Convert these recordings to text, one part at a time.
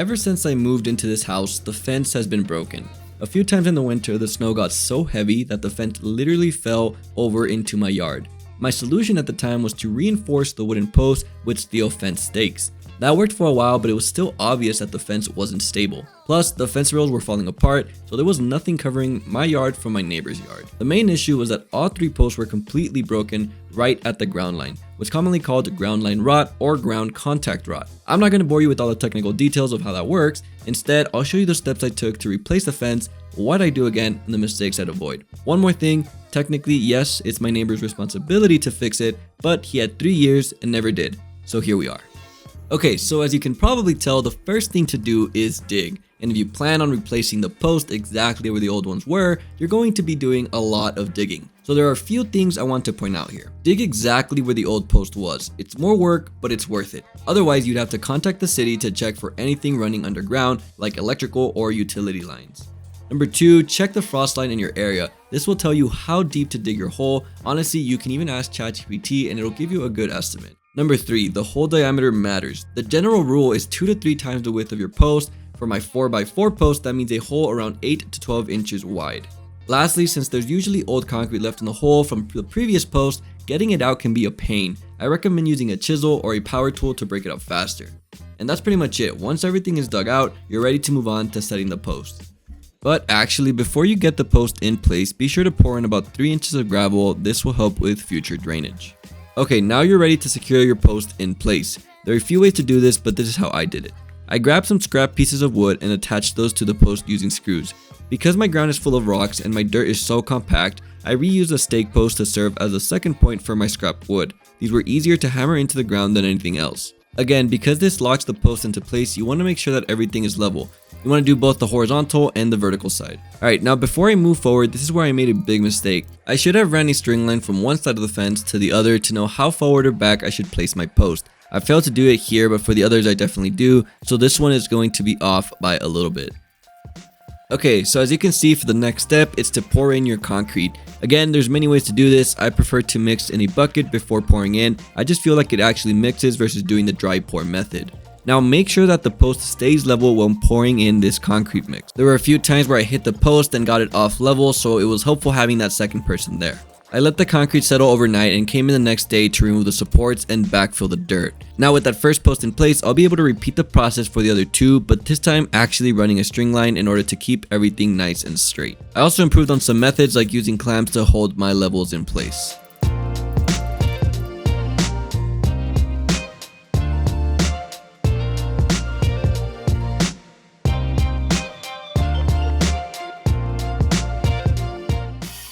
ever since I moved into this house, the fence has been broken. A few times in the winter, the snow got so heavy that the fence literally fell over into my yard. My solution at the time was to reinforce the wooden post with steel fence stakes. That worked for a while, but it was still obvious that the fence wasn't stable. Plus, the fence rails were falling apart, so there was nothing covering my yard from my neighbor's yard. The main issue was that all 3 posts were completely broken right at the ground line, what's commonly called ground line rot or ground contact rot. I'm not going to bore you with all the technical details of how that works. Instead, I'll show you the steps I took to replace the fence, what I do again, and the mistakes I'd avoid. One more thing, technically, yes, it's my neighbor's responsibility to fix it, but he had 3 years and never did. So here we are. Okay, so as you can probably tell, the first thing to do is dig. And if you plan on replacing the post exactly where the old ones were, you're going to be doing a lot of digging. So there are a few things I want to point out here. Dig exactly where the old post was. It's more work, but it's worth it. Otherwise, you'd have to contact the city to check for anything running underground, like electrical or utility lines. Number 2, check the frost line in your area. This will tell you how deep to dig your hole. Honestly, you can even ask ChatGPT and it'll give you a good estimate. Number 3, the hole diameter matters. The general rule is 2 to 3 times the width of your post. For my 4x4 post, that means a hole around 8 to 12 inches wide. Lastly, since there's usually old concrete left in the hole from the previous post, getting it out can be a pain. I recommend using a chisel or a power tool to break it up faster. And that's pretty much it. Once everything is dug out, you're ready to move on to setting the post. But actually, before you get the post in place, be sure to pour in about 3 inches of gravel. This will help with future drainage. Okay, now you're ready to secure your post in place. There are a few ways to do this, but this is how I did it. I grabbed some scrap pieces of wood and attached those to the post using screws. Because my ground is full of rocks and my dirt is so compact, I reused a stake post to serve as a second point for my scrap wood. These were easier to hammer into the ground than anything else. Again, because this locks the post into place, you want to make sure that everything is level. You want to do both the horizontal and the vertical side. Alright, now before I move forward, this is where I made a big mistake. I should have ran a string line from one side of the fence to the other to know how forward or back I should place my post. I failed to do it here, but for the others I definitely do, so this one is going to be off by a little bit. Okay, so as you can see, for the next step, it's to pour in your concrete. Again, there's many ways to do this. I prefer to mix in a bucket before pouring in. I just feel like it actually mixes versus doing the dry pour method. Now make sure that the post stays level when pouring in this concrete mix. There were a few times where I hit the post and got it off level, so it was helpful having that second person there. I let the concrete settle overnight and came in the next day to remove the supports and backfill the dirt. Now with that first post in place, I'll be able to repeat the process for the other 2, but this time actually running a string line in order to keep everything nice and straight. I also improved on some methods like using clamps to hold my levels in place.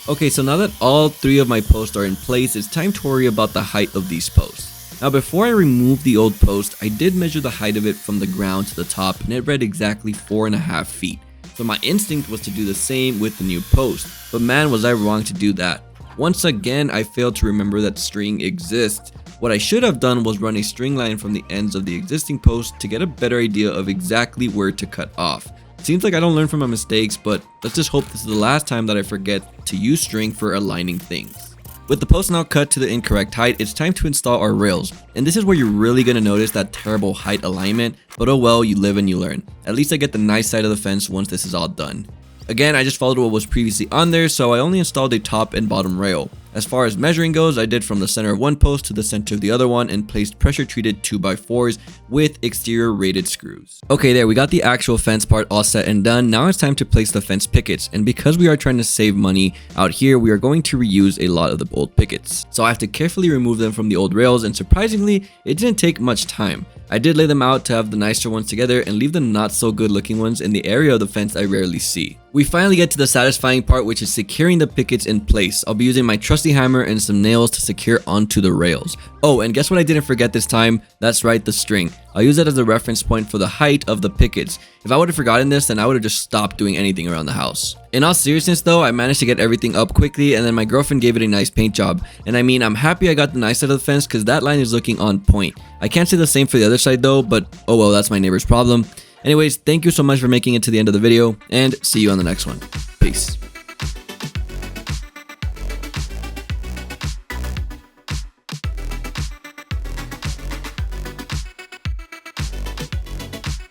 Okay, so now that all 3 of my posts are in place, it's time to worry about the height of these posts. Now before I removed the old post, I did measure the height of it from the ground to the top and it read exactly 4.5 feet. So my instinct was to do the same with the new post, but man was I wrong to do that. Once again, I failed to remember that string exists. What I should have done was run a string line from the ends of the existing post to get a better idea of exactly where to cut off. Seems like I don't learn from my mistakes, but let's just hope this is the last time that I forget to use string for aligning things. With the post now cut to the incorrect height, it's time to install our rails. And this is where you're really going to notice that terrible height alignment, but oh well, you live and you learn. At least I get the nice side of the fence once this is all done. Again, I just followed what was previously on there, so I only installed a top and bottom rail. As far as measuring goes, I did from the center of one post to the center of the other one and placed pressure treated 2x4s with exterior rated screws. Okay, there, we got the actual fence part all set and done. Now it's time to place the fence pickets, and because we are trying to save money out here, we are going to reuse a lot of the old pickets. So I have to carefully remove them from the old rails, and surprisingly, it didn't take much time. I did lay them out to have the nicer ones together and leave the not so good looking ones in the area of the fence I rarely see. We finally get to the satisfying part, which is securing the pickets in place. I'll be using my trusty hammer and some nails to secure onto the rails. Oh, and guess what I didn't forget this time? That's right, the string. I'll use that as a reference point for the height of the pickets. If I would have forgotten this, then I would have just stopped doing anything around the house. In all seriousness though, I managed to get everything up quickly and then my girlfriend gave it a nice paint job. And I mean, I'm happy I got the nice side of the fence because that line is looking on point. I can't say the same for the other side though, but oh well, that's my neighbor's problem. Anyways, thank you so much for making it to the end of the video and see you on the next one. Peace.